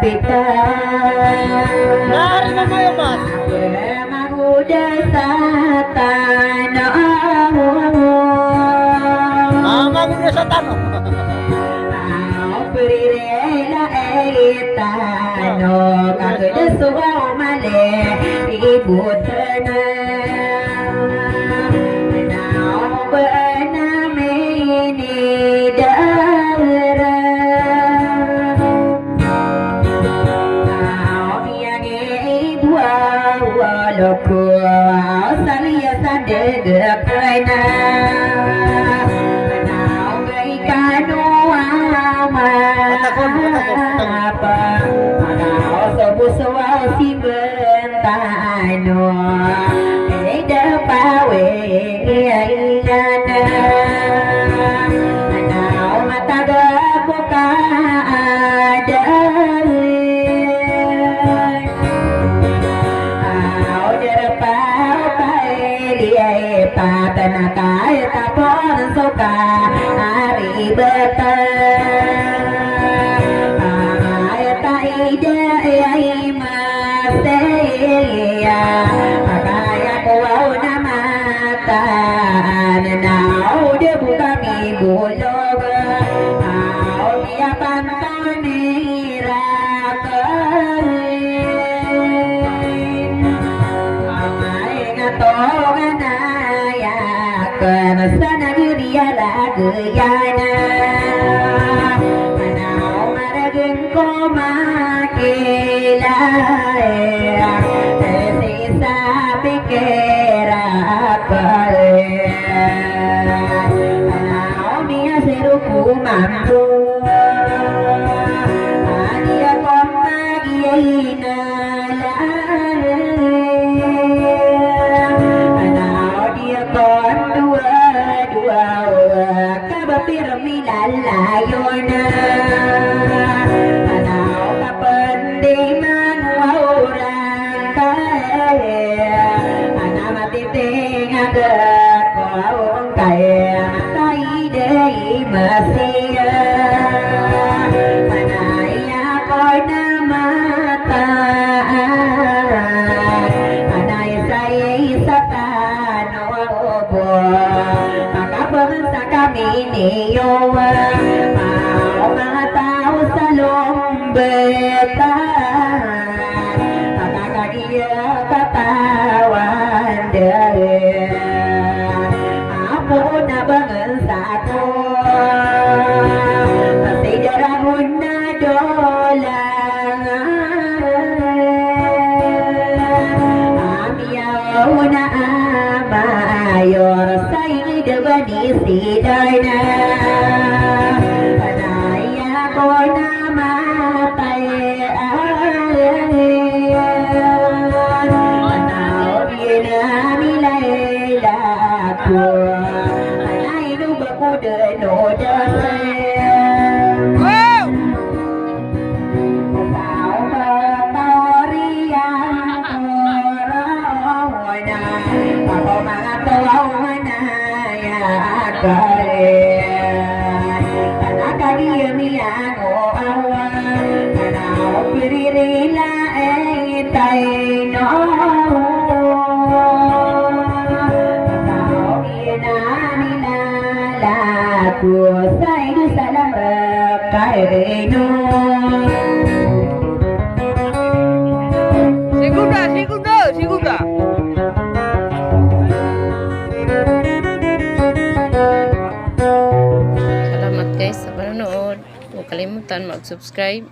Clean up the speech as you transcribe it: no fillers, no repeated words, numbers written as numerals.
kapitan. Nari na kayo, Mas. Maguda sa tanong. Magulo sa tanong. Prirela etano kaguda suwa male ibutana. Now bana meni dara. Now yang ibua waloko salia sadega kaina. Si bentano eda pawe ilana anau mata buka ada au derpau paeliai patana kai tapon soka hari betan ayata ide ai Maselia Akaya kuau namata Nanau dia buka mi bulog Au dia pantani rakalin Amai ngatongan ayakan Sana dia lagayana Nanau maragin ko makila mampu dia komagina anau dia kon dua kabapir milalayona anau kapendiman orang kaya anamati tengah kau kaya tai dei Masia Manaya koi namata Manaya say satano obo Makabangsa kami niyo Mau mga tao sa lombetan Makakagiya katawan dahil Ako na bangan sa ako Pasidarahon na dolang Amiyaw na amayor Sa idawa ni silar na Panaya ko na matay Manaw ginamilay lako Segunda. Salamat guys sa panonood. Huwag kalimutan mag-subscribe.